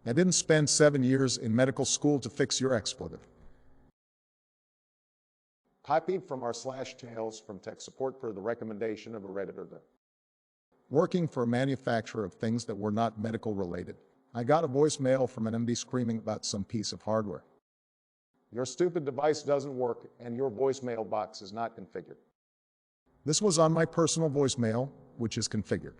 I didn't spend 7 years in medical school to fix your expletive. Copied from our /tales from tech support per the recommendation of a Redditor. Working for a manufacturer of things that were not medical related, I got a voicemail from an MD screaming about some piece of hardware. Your stupid device doesn't work and your voicemail box is not configured. This was on my personal voicemail, which is configured.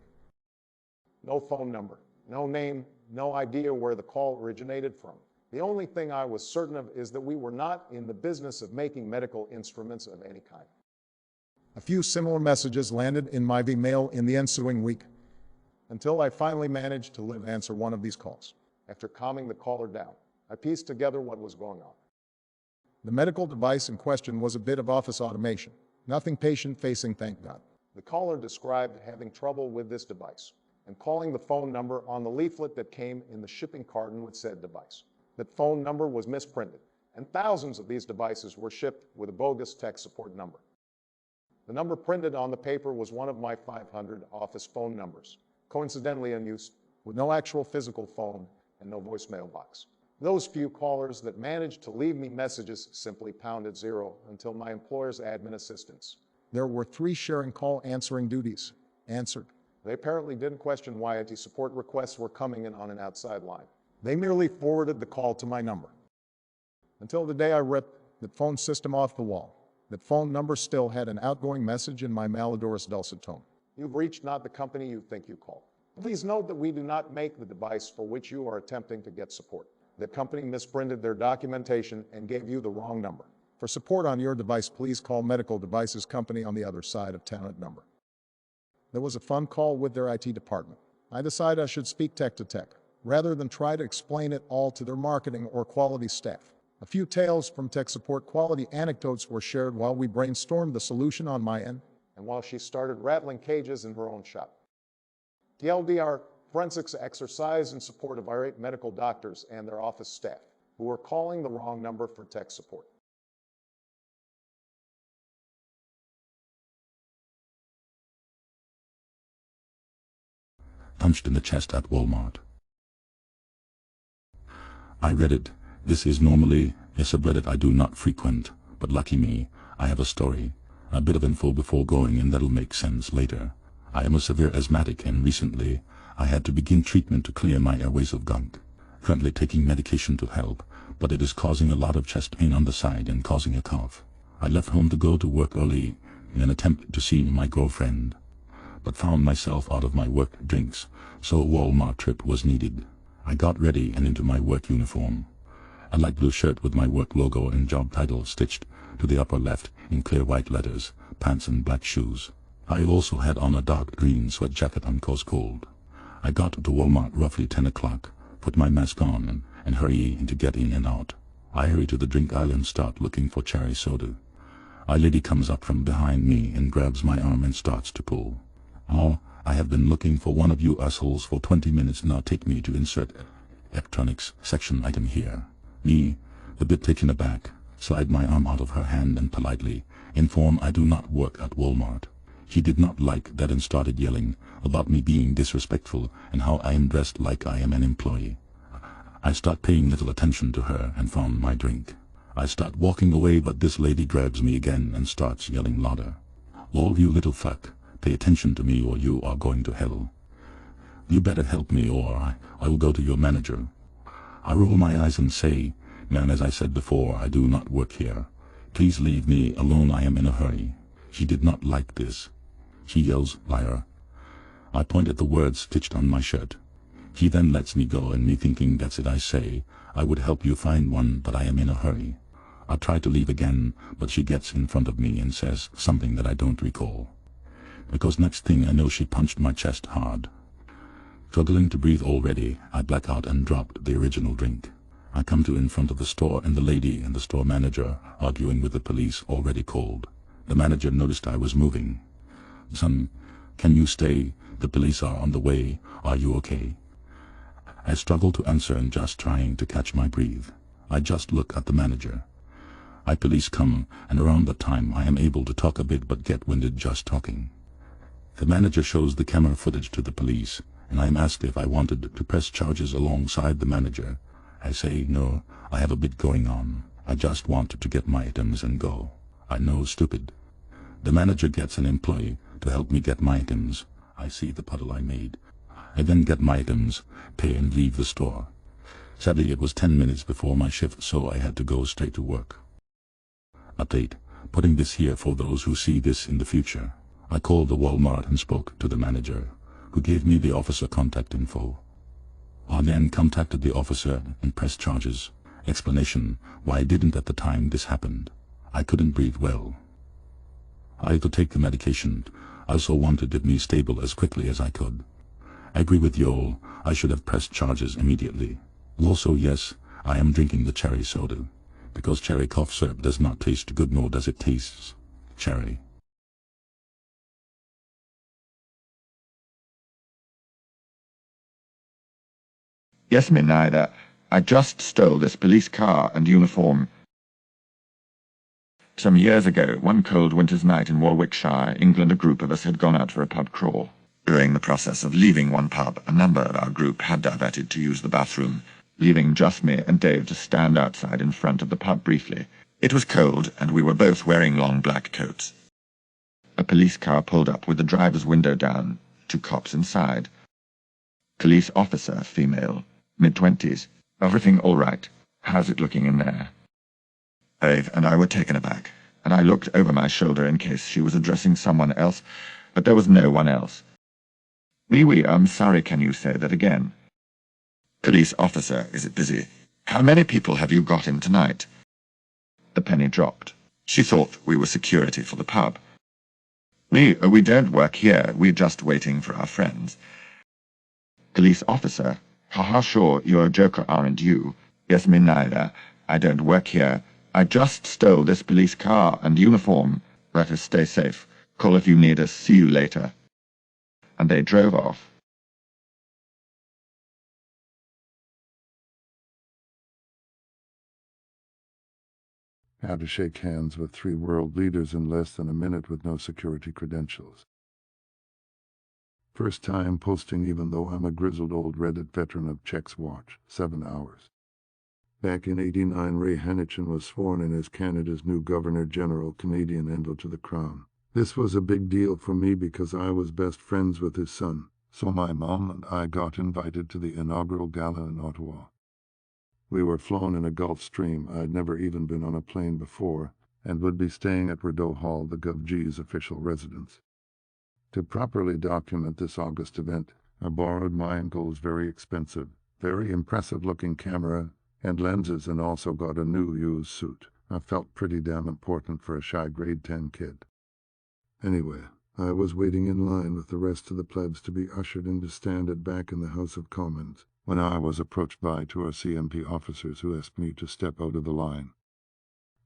No phone number, no name, no idea where the call originated from. The only thing I was certain of is that we were not in the business of making medical instruments of any kind. A few similar messages landed in my Vmail in the ensuing week, until I finally managed to answer one of these calls. After calming the caller down, I pieced together what was going on. The medical device in question was a bit of office automation. Nothing patient-facing, thank God. The caller described having trouble with this device and calling the phone number on the leaflet that came in the shipping carton with said device. That phone number was misprinted, and thousands of these devices were shipped with a bogus tech support number. The number printed on the paper was one of my 500 office phone numbers, coincidentally in use, with no actual physical phone and no voicemail box. Those few callers that managed to leave me messages simply pounded 0 until my employer's admin assistants. There were 3 sharing call answering duties. Answered. They apparently didn't question why IT support requests were coming in on an outside line. They merely forwarded the call to my number. Until the day I ripped that phone system off the wall, that phone number still had an outgoing message in my malodorous dulcet tone. You've reached not the company you think you called. Please note that we do not make the device for which you are attempting to get support. The company misprinted their documentation and gave you the wrong number. For support on your device, please call Medical Devices Company on the other side of town at number. There was a fun call with their IT department. I decided I should speak tech to tech, rather than try to explain it all to their marketing or quality staff. A few tales from tech support quality anecdotes were shared while we brainstormed the solution on my end, and while she started rattling cages in her own shop. TLDR, forensics exercise in support of irate medical doctors and their office staff, who were calling the wrong number for tech support. Punched in the chest at Walmart. I read it. This is normally a subreddit I do not frequent, but lucky me, I have a story, a bit of info before going and that'll make sense later. I am a severe asthmatic and recently I had to begin treatment to clear my airways of gunk. Currently taking medication to help, but it is causing a lot of chest pain on the side and causing a cough. I left home to go to work early in an attempt to see my girlfriend, but found myself out of my work drinks, so a Walmart trip was needed. I got ready and into my work uniform. A light blue shirt with my work logo and job title stitched to the upper left in clear white letters, pants and black shoes. I also had on a dark green sweat jacket on cause cold. I got to Walmart roughly 10 o'clock, put my mask on and hurry to get in and out. I hurry to the drink aisle and start looking for cherry soda. A lady comes up from behind me and grabs my arm and starts to pull. "Oh, I have been looking for one of you assholes for 20 minutes now. Take me to insert electronics section item here." Me, a bit taken aback, slide my arm out of her hand and politely inform I do not work at Walmart. He did not like that and started yelling about me being disrespectful and how I am dressed like I am an employee. I start paying little attention to her and found my drink. I start walking away, but this lady grabs me again and starts yelling louder. "All you little fuck, pay attention to me or you are going to hell. You better help me or I will go to your manager." I roll my eyes and say, "Ma'am, as I said before, I do not work here. Please leave me alone, I am in a hurry." He did not like this. He yells, "Liar." I point at the words stitched on my shirt. He then lets me go, and me thinking that's it, I say, "I would help you find one, but I am in a hurry." I try to leave again, but she gets in front of me and says something that I don't recall. Because next thing I know, she punched my chest hard. Struggling to breathe already, I black out and dropped the original drink. I come to in front of the store and the lady and the store manager arguing with the police already called. The manager noticed I was moving. "Son, can you stay? The police are on the way. Are you okay?" I struggle to answer and just trying to catch my breath. I just look at the manager. Police come, and around that time I am able to talk a bit but get winded just talking. The manager shows the camera footage to the police, and I am asked if I wanted to press charges alongside the manager. I say, no, I have a bit going on. I just wanted to get my items and go. I know, stupid. The manager gets an employee to help me get my items. I see the puddle I made. I then get my items, pay and leave the store. Sadly, it was 10 minutes before my shift, so I had to go straight to work. Update. Putting this here for those who see this in the future. I called the Walmart and spoke to the manager, who gave me the officer contact info. I then contacted the officer and pressed charges. Explanation: why I didn't at the time this happened. I couldn't breathe well. I had to take the medication. I also wanted to be stable as quickly as I could. I agree with Yoel. I should have pressed charges immediately. Also, yes, I am drinking the cherry soda, because cherry cough syrup does not taste good, nor does it taste cherry. Yes, me neither. I just stole this police car and uniform. Some years ago, one cold winter's night in Warwickshire, England, a group of us had gone out for a pub crawl. During the process of leaving one pub, a member of our group had diverted to use the bathroom, leaving just me and Dave to stand outside in front of the pub briefly. It was cold, and we were both wearing long black coats. A police car pulled up with the driver's window down, 2 cops inside. Police officer, female, mid-20s. Everything all right? How's it looking in there? Dave and I were taken aback, and I looked over my shoulder in case she was addressing someone else, but there was no one else. Oui, I'm sorry, can you say that again? Police officer, is it busy? How many people have you got in tonight? The penny dropped. She thought we were security for the pub. We don't work here, we're just waiting for our friends. Police officer, haha, sure, you're a joker, aren't you? Yes, me neither. I don't work here. I just stole this police car and uniform. Let us stay safe. Call if you need us. See you later. And they drove off. How to shake hands with 3 world leaders in less than a minute with no security credentials. First time posting, even though I'm a grizzled old Reddit veteran of checks watch, 7 hours. Back in '89, Ray Hannichen was sworn in as Canada's new Governor-General, Canadian envoy to the Crown. This was a big deal for me because I was best friends with his son, so my mom and I got invited to the inaugural gala in Ottawa. We were flown in a Gulfstream. I'd never even been on a plane before, and would be staying at Rideau Hall, the GovG's official residence. To properly document this August event, I borrowed my uncle's very expensive, very impressive-looking camera and lenses, and also got a new used suit. I felt pretty damn important for a shy grade 10 kid. Anyway, I was waiting in line with the rest of the plebs to be ushered in to stand at back in the House of Commons, when I was approached by 2 RCMP officers who asked me to step out of the line.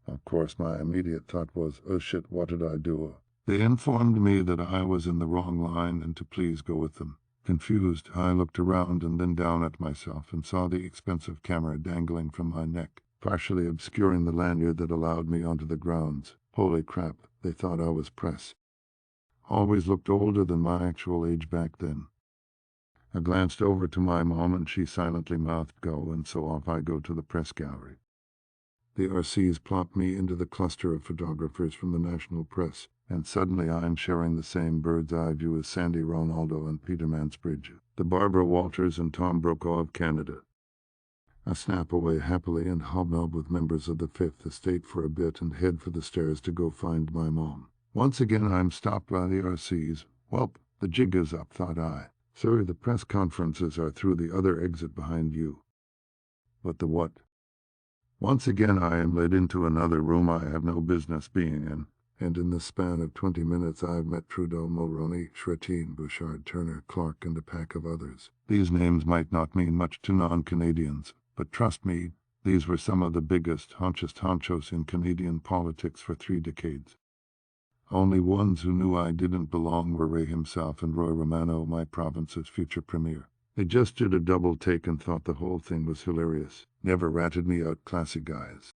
Of course, my immediate thought was, oh shit, what did I do? They informed me that I was in the wrong line and to please go with them. Confused, I looked around and then down at myself and saw the expensive camera dangling from my neck, partially obscuring the lanyard that allowed me onto the grounds. Holy crap, they thought I was press. Always looked older than my actual age back then. I glanced over to my mom and she silently mouthed go, and so off I go to the press gallery. The RCs plopped me into the cluster of photographers from the national press, and suddenly I'm sharing the same bird's eye view as Sandy Ronaldo and Peter Mansbridge, the Barbara Walters and Tom Brokaw of Canada. I snap away happily and hobnob with members of the Fifth Estate for a bit and head for the stairs to go find my mom. Once again I'm stopped by the RCs. Welp, the jig is up, thought I. Sir, the press conferences are through the other exit behind you. But the what? Once again I am led into another room I have no business being in, and in the span of 20 minutes I've met Trudeau, Mulroney, Chrétien, Bouchard, Turner, Clark, and a pack of others. These names might not mean much to non-Canadians, but trust me, these were some of the biggest, honchest honchos in Canadian politics for 3 decades. Only ones who knew I didn't belong were Ray himself and Roy Romano, my province's future premier. They just did a double take and thought the whole thing was hilarious. Never ratted me out, classy guys.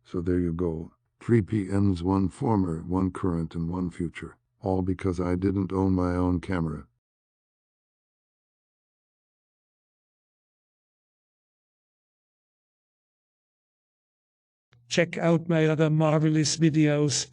So there you go. 3 PMs, 1 former, 1 current, and 1 future. All because I didn't own my own camera. Check out my other marvelous videos.